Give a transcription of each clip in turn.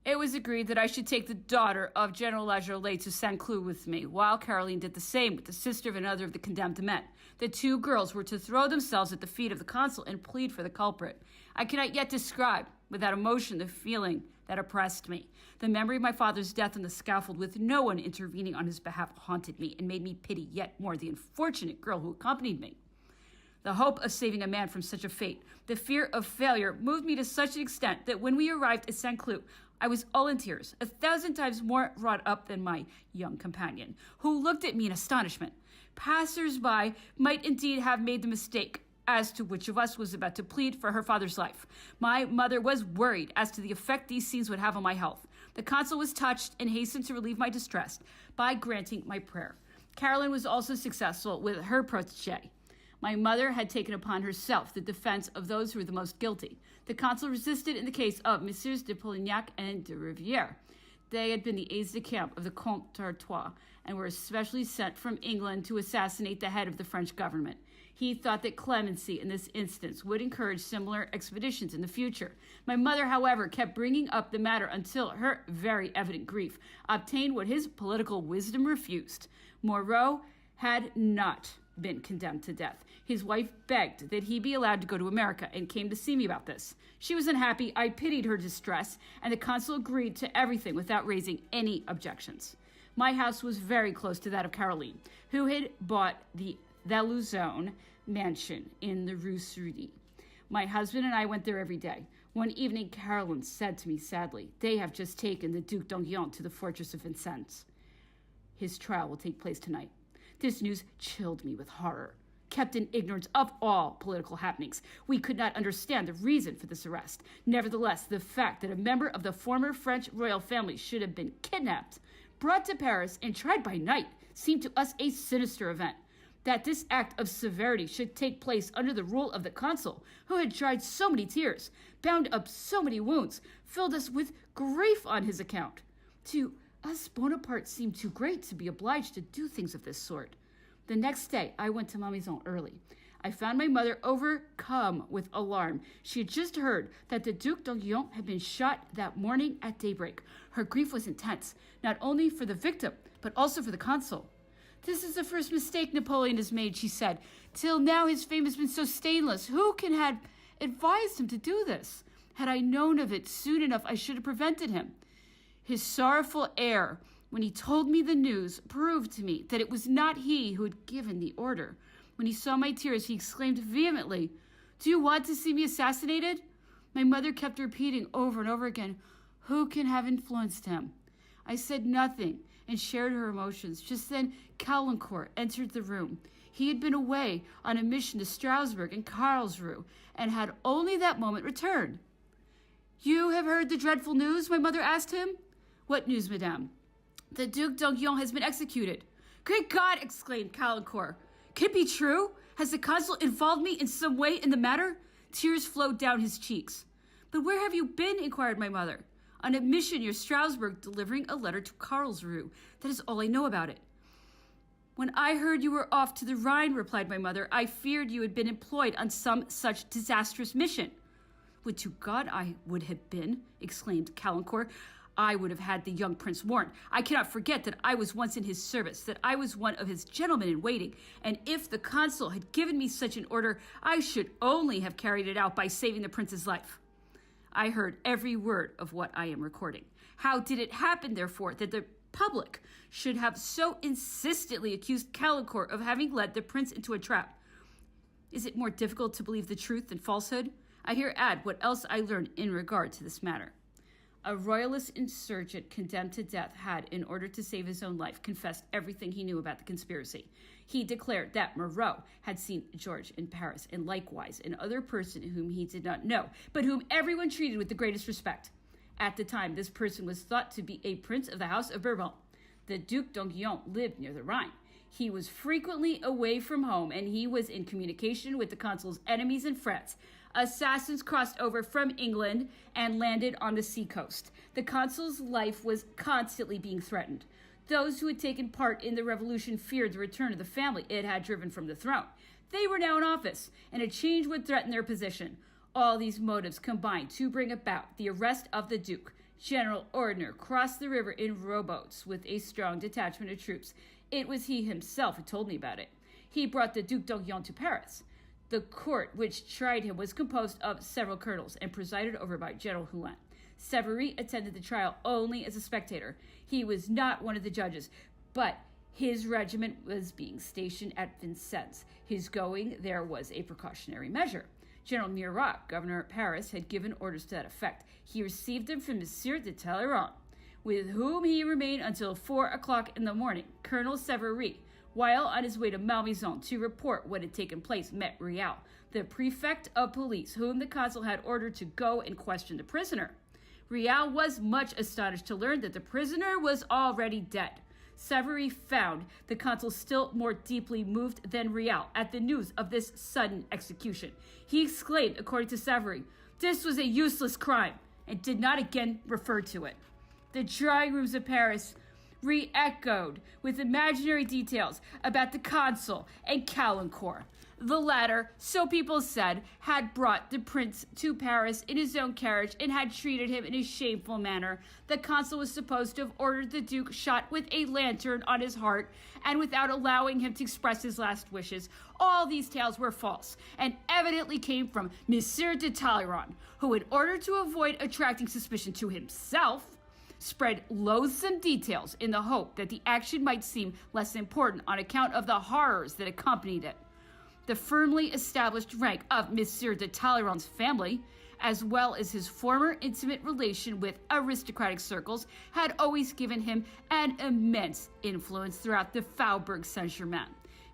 It was agreed that I should take the daughter of General Lajolet to Saint Cloud with me, while Caroline did the same with the sister of another of the condemned men. The two girls were to throw themselves at the feet of the consul and plead for the culprit. I cannot yet describe, without emotion, the feeling that oppressed me. The memory of my father's death on the scaffold with no one intervening on his behalf haunted me and made me pity yet more the unfortunate girl who accompanied me. The hope of saving a man from such a fate, the fear of failure, moved me to such an extent that when we arrived at Saint Cloud, I was all in tears, 1,000 times more wrought up than my young companion, who looked at me in astonishment. Passers-by might indeed have made the mistake as to which of us was about to plead for her father's life. My mother was worried as to the effect these scenes would have on my health. The consul was touched and hastened to relieve my distress by granting my prayer. Caroline was also successful with her protégé. My mother had taken upon herself the defense of those who were the most guilty. The consul resisted in the case of Messieurs de Polignac and de Rivière. They had been the aides-de-camp of the Comte d'Artois and were especially sent from England to assassinate the head of the French government. He thought that clemency in this instance would encourage similar expeditions in the future. My mother, however, kept bringing up the matter until her very evident grief obtained what his political wisdom refused. Moreau had not been condemned to death. His wife begged that he be allowed to go to America and came to see me about this. She was unhappy. I pitied her distress, and the consul agreed to everything without raising any objections. My house was very close to that of Caroline, who had bought the Valusone mansion in the Rue Soudy. My husband and I went there every day. One evening, Caroline said to me sadly, "They have just taken the Duc d'Enghien to the fortress of Vincennes. His trial will take place tonight." This news chilled me with horror. Kept in ignorance of all political happenings, we could not understand the reason for this arrest. Nevertheless, the fact that a member of the former French royal family should have been kidnapped, brought to Paris, and tried by night seemed to us a sinister event. That this act of severity should take place under the rule of the consul, who had dried so many tears, bound up so many wounds, filled us with grief on his account. To us, Bonaparte seemed too great to be obliged to do things of this sort. The next day, I went to Malmaison early. I found my mother overcome with alarm. She had just heard that the Duc d'Enghien had been shot that morning at daybreak. Her grief was intense, not only for the victim, but also for the consul. "This is the first mistake Napoleon has made," she said. "Till now his fame has been so stainless. Who can have advised him to do this? Had I known of it soon enough, I should have prevented him." His sorrowful air, when he told me the news, proved to me that it was not he who had given the order. When he saw my tears, he exclaimed vehemently, "Do you want to see me assassinated?" My mother kept repeating over and over again, "Who can have influenced him?" I said nothing and shared her emotions. Just then, Caulaincourt entered the room. He had been away on a mission to Strasbourg and Karlsruhe and had only that moment returned. "You have heard the dreadful news?" my mother asked him. "What news, madame?" "The Duc d'Enghien has been executed." "Great God!" exclaimed Caulaincourt. "Can it be true? Has the consul involved me in some way in the matter?" Tears flowed down his cheeks. "But where have you been?" inquired my mother. "On a mission near Strasbourg, delivering a letter to Karlsruhe. That is all I know about it." "When I heard you were off to the Rhine," replied my mother, "I feared you had been employed on some such disastrous mission." "Would to God I would have been!" exclaimed Caulaincourt. "I would have had the young prince warned. I cannot forget that I was once in his service, that I was one of his gentlemen in waiting, and if the consul had given me such an order, I should only have carried it out by saving the prince's life." I heard every word of what I am recording. How did it happen, therefore, that the public should have so insistently accused Caulaincourt of having led the prince into a trap? Is it more difficult to believe the truth than falsehood? I here add what else I learned in regard to this matter. A royalist insurgent condemned to death had, in order to save his own life, confessed everything he knew about the conspiracy. He declared that Moreau had seen George in Paris, and likewise another person whom he did not know, but whom everyone treated with the greatest respect. At the time, this person was thought to be a prince of the House of Bourbon. The Duc d'Enghien lived near the Rhine. He was frequently away from home, and he was in communication with the consul's enemies in France. Assassins crossed over from England and landed on the seacoast. The consul's life was constantly being threatened. Those who had taken part in the revolution feared the return of the family it had driven from the throne. They were now in office, and a change would threaten their position. All these motives combined to bring about the arrest of the Duke. General Ordner crossed the river in rowboats with a strong detachment of troops. It was he himself who told me about it. He brought the Duc d'Enghien to Paris. The court which tried him was composed of several colonels and presided over by General Hulin. Savary attended the trial only as a spectator. He was not one of the judges, but his regiment was being stationed at Vincennes. His going there was a precautionary measure. General Murat, governor of Paris, had given orders to that effect. He received them from Monsieur de Talleyrand, with whom he remained until 4 o'clock in the morning. Colonel Savary, while on his way to Malmaison to report what had taken place, met Rial, the prefect of police, whom the consul had ordered to go and question the prisoner. Rial was much astonished to learn that the prisoner was already dead. Savary found the consul still more deeply moved than Rial at the news of this sudden execution. He exclaimed, according to Savary, "This was a useless crime," and did not again refer to it. The drawing rooms of Paris re-echoed with imaginary details about the consul and Caulaincourt. The latter, so people said, had brought the prince to Paris in his own carriage and had treated him in a shameful manner. The consul was supposed to have ordered the duke shot with a lantern on his heart and without allowing him to express his last wishes. All these tales were false and evidently came from Monsieur de Talleyrand, who, in order to avoid attracting suspicion to himself, spread loathsome details in the hope that the action might seem less important on account of the horrors that accompanied it. The firmly established rank of Monsieur de Talleyrand's family, as well as his former intimate relation with aristocratic circles, had always given him an immense influence throughout the Faubourg Saint-Germain.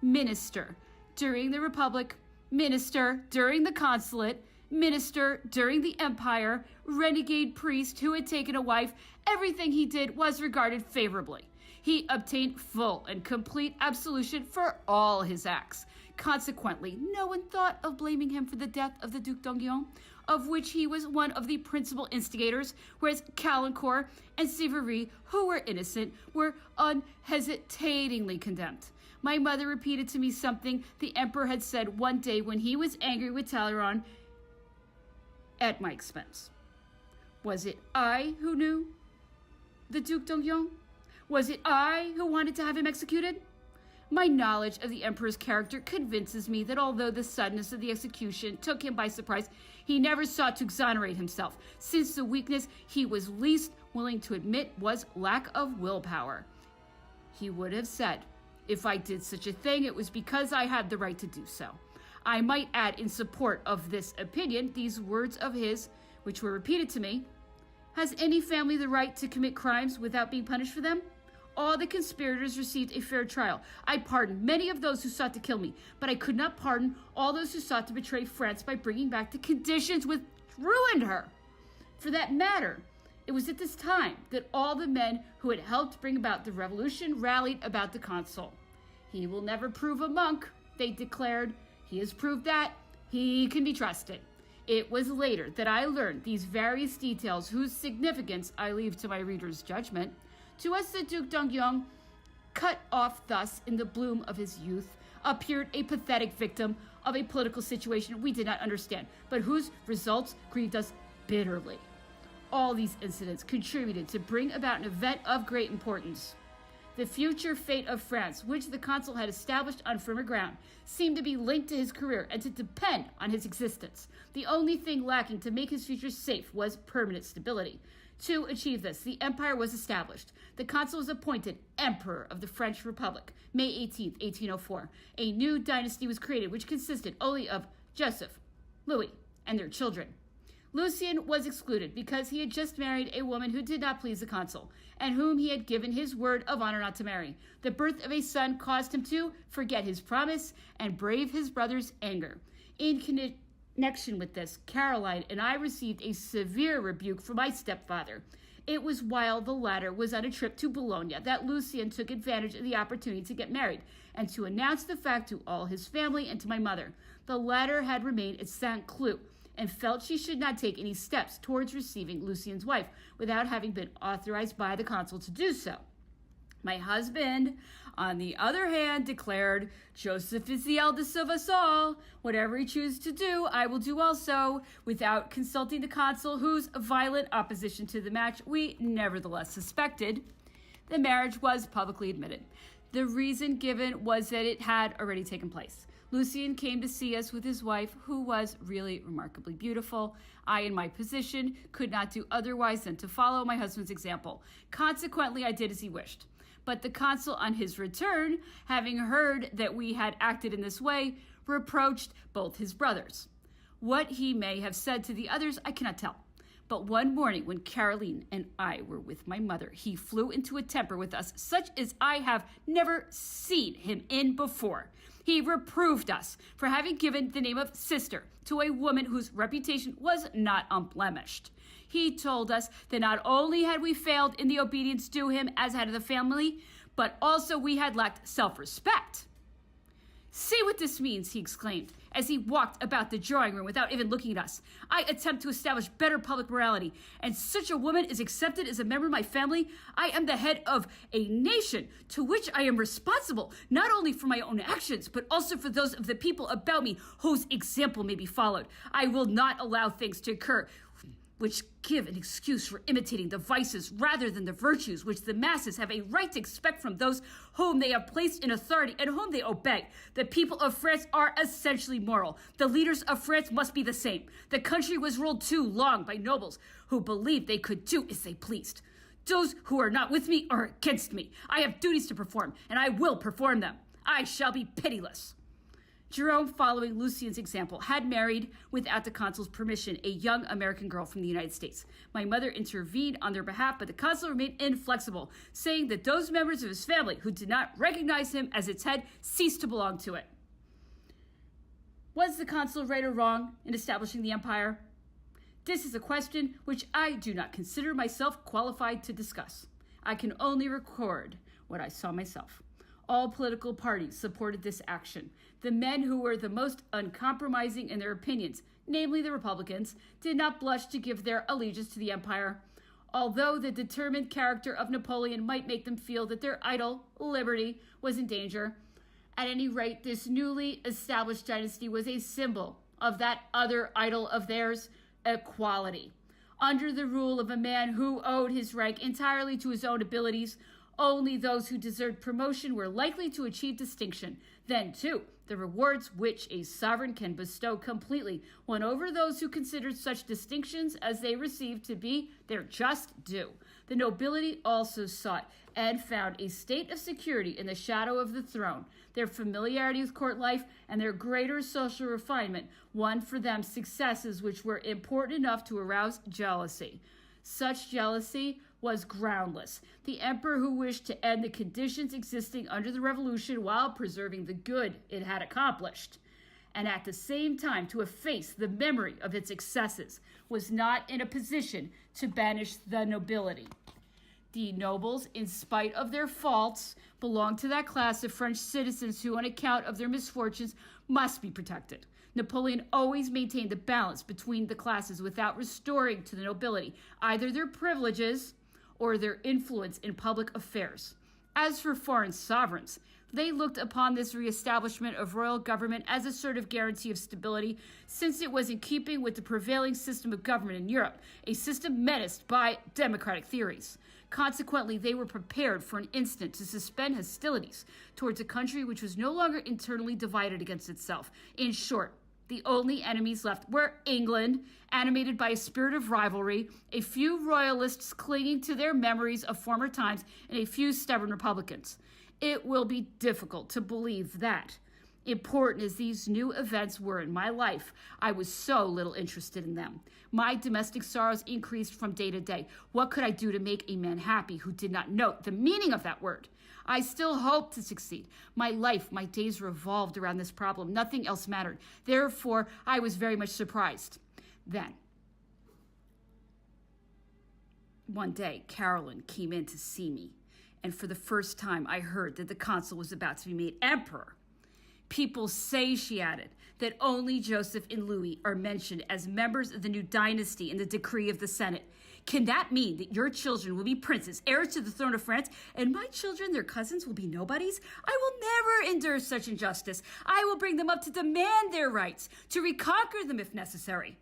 Minister during the Republic, minister during the Consulate, minister during the Empire, renegade priest who had taken a wife, everything he did was regarded favorably. He obtained full and complete absolution for all his acts. Consequently, no one thought of blaming him for the death of the Duc d'Enghien, of which he was one of the principal instigators, whereas Caulaincourt and Savary, who were innocent, were unhesitatingly condemned. My mother repeated to me something the emperor had said one day when he was angry with Talleyrand at my expense. Was it I who knew the Duc d'Enghien? Was it I who wanted to have him executed? My knowledge of the emperor's character convinces me that although the suddenness of the execution took him by surprise, he never sought to exonerate himself, since the weakness he was least willing to admit was lack of willpower. He would have said, "If I did such a thing, it was because I had the right to do so." I might add in support of this opinion these words of his, which were repeated to me: "Has any family the right to commit crimes without being punished for them? All the conspirators received a fair trial. I pardoned many of those who sought to kill me, but I could not pardon all those who sought to betray France by bringing back the conditions which ruined her. For that matter, it was at this time that all the men who had helped bring about the revolution rallied about the consul. He will never prove a monk, they declared. He has proved that. He can be trusted." It was later that I learned these various details, whose significance I leave to my reader's judgment. To us, the Duc d'Enghien, cut off thus in the bloom of his youth, appeared a pathetic victim of a political situation we did not understand, but whose results grieved us bitterly. All these incidents contributed to bring about an event of great importance. The future fate of France, which the consul had established on firmer ground, seemed to be linked to his career and to depend on his existence. The only thing lacking to make his future safe was permanent stability. To achieve this, the empire was established. The consul was appointed Emperor of the French Republic, May 18, 1804. A new dynasty was created, which consisted only of Joseph, Louis, and their children. Lucien was excluded because he had just married a woman who did not please the consul, and whom he had given his word of honor not to marry. The birth of a son caused him to forget his promise and brave his brother's anger. In connection with this, Caroline and I received a severe rebuke from my stepfather. It was while the latter was on a trip to Bologna that Lucien took advantage of the opportunity to get married and to announce the fact to all his family and to my mother. The latter had remained at Saint Cloud and felt she should not take any steps towards receiving Lucien's wife without having been authorized by the consul to do so. My husband, on the other hand, declared, Joseph is the eldest of us all. Whatever he chooses to do, I will do also, without consulting the consul, whose violent opposition to the match we nevertheless suspected. The marriage was publicly admitted. The reason given was that it had already taken place. Lucien came to see us with his wife, who was really remarkably beautiful. I, in my position, could not do otherwise than to follow my husband's example. Consequently, I did as he wished. But the consul, on his return, having heard that we had acted in this way, reproached both his brothers. What he may have said to the others, I cannot tell. But one morning, when Caroline and I were with my mother, he flew into a temper with us, such as I have never seen him in before. He reproved us for having given the name of sister to a woman whose reputation was not unblemished. He told us that not only had we failed in the obedience due him as head of the family, but also we had lacked self-respect. See what this means, he exclaimed, as he walked about the drawing room without even looking at us. I attempt to establish better public morality, and such a woman is accepted as a member of my family. I am the head of a nation to which I am responsible, not only for my own actions, but also for those of the people about me whose example may be followed. I will not allow things to occur which give an excuse for imitating the vices rather than the virtues which the masses have a right to expect from those whom they have placed in authority and whom they obey. The people of France are essentially moral. The leaders of France must be the same. The country was ruled too long by nobles who believed they could do as they pleased. Those who are not with me are against me. I have duties to perform, and I will perform them. I shall be pitiless. Jerome, following Lucien's example, had married, without the consul's permission, a young American girl from the United States. My mother intervened on their behalf, but the consul remained inflexible, saying that those members of his family who did not recognize him as its head ceased to belong to it. Was the consul right or wrong in establishing the empire? This is a question which I do not consider myself qualified to discuss. I can only record what I saw myself. All political parties supported this action. The men who were the most uncompromising in their opinions, namely the Republicans, did not blush to give their allegiance to the empire. Although the determined character of Napoleon might make them feel that their idol, liberty, was in danger, at any rate, this newly established dynasty was a symbol of that other idol of theirs, equality. Under the rule of a man who owed his rank entirely to his own abilities, only those who deserved promotion were likely to achieve distinction. Then, too, the rewards which a sovereign can bestow completely won over those who considered such distinctions as they received to be their just due. The nobility also sought and found a state of security in the shadow of the throne. Their familiarity with court life and their greater social refinement won for them successes which were important enough to arouse jealousy. Such jealousy was groundless. The emperor, who wished to end the conditions existing under the revolution while preserving the good it had accomplished, and at the same time to efface the memory of its excesses, was not in a position to banish the nobility. The nobles, in spite of their faults, belonged to that class of French citizens who, on account of their misfortunes, must be protected. Napoleon always maintained the balance between the classes without restoring to the nobility either their privileges or their influence in public affairs. As for foreign sovereigns, they looked upon this reestablishment of royal government as a sort of guarantee of stability, since it was in keeping with the prevailing system of government in Europe, a system menaced by democratic theories. Consequently, they were prepared for an instant to suspend hostilities towards a country which was no longer internally divided against itself. In short, the only enemies left were England, animated by a spirit of rivalry, a few royalists clinging to their memories of former times, and a few stubborn Republicans. It will be difficult to believe that, important as these new events were in my life, I was so little interested in them. My domestic sorrows increased from day to day. What could I do to make a man happy who did not know the meaning of that word? I still hoped to succeed. My life, my days revolved around this problem. Nothing else mattered. Therefore, I was very much surprised. Then, one day, Caroline came in to see me, and for the first time, I heard that the consul was about to be made emperor. People say, she added, that only Joseph and Louis are mentioned as members of the new dynasty in the decree of the Senate. Can that mean that your children will be princes, heirs to the throne of France, and my children, their cousins, will be nobodies? I will never endure such injustice. I will bring them up to demand their rights, to reconquer them if necessary.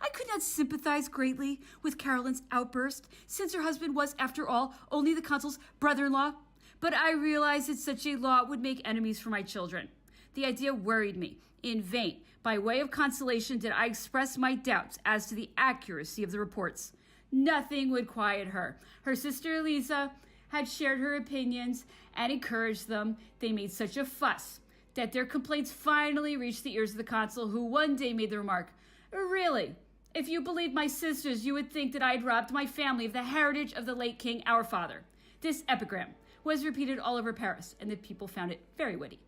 I could not sympathize greatly with Caroline's outburst, since her husband was, after all, only the consul's brother-in-law. But I realized that such a law would make enemies for my children. The idea worried me. In vain, by way of consolation, did I express my doubts as to the accuracy of the reports. Nothing would quiet her. Her sister Elisa had shared her opinions and encouraged them. They made such a fuss that their complaints finally reached the ears of the consul, who one day made the remark, "Really, if you believed my sisters, you would think that I had robbed my family of the heritage of the late king, our father." This epigram was repeated all over Paris, and the people found it very witty.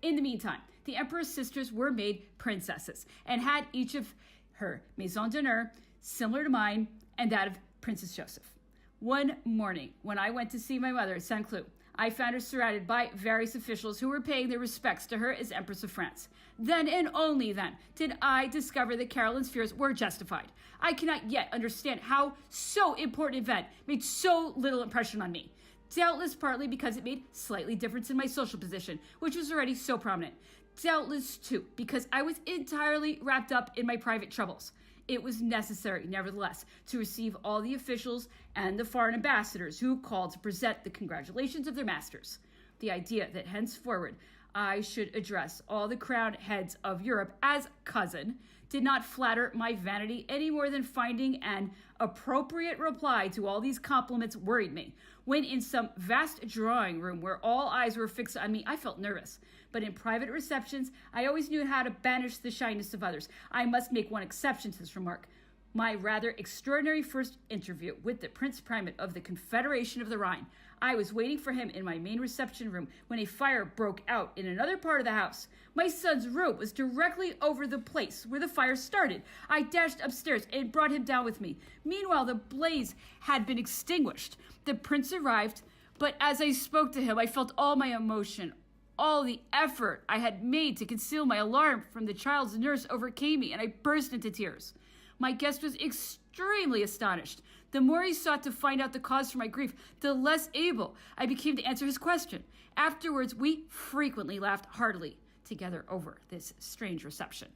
In the meantime, the emperor's sisters were made princesses and had each of her maison d'honneur, similar to mine and that of Princess Joseph. One morning, when I went to see my mother at St. Cloud, I found her surrounded by various officials who were paying their respects to her as Empress of France. Then and only then did I discover that Caroline's fears were justified. I cannot yet understand how so important an event made so little impression on me. Doubtless partly because it made slightly difference in my social position, which was already so prominent. Doubtless, too, because I was entirely wrapped up in my private troubles. It was necessary, nevertheless, to receive all the officials and the foreign ambassadors who called to present the congratulations of their masters. The idea that henceforward I should address all the crowned heads of Europe as cousin did not flatter my vanity any more than finding an appropriate reply to all these compliments worried me. When in some vast drawing room where all eyes were fixed on me, I felt nervous. But in private receptions, I always knew how to banish the shyness of others. I must make one exception to this remark. My rather extraordinary first interview with the Prince Primate of the Confederation of the Rhine. I was waiting for him in my main reception room when a fire broke out in another part of the house. My son's room was directly over the place where the fire started. I dashed upstairs and brought him down with me. Meanwhile, the blaze had been extinguished. The prince arrived, but as I spoke to him, I felt all my emotion, all the effort I had made to conceal my alarm from the child's nurse overcame me, and I burst into tears. My guest was extremely astonished. The more he sought to find out the cause for my grief, the less able I became to answer his question. Afterwards, we frequently laughed heartily together over this strange reception.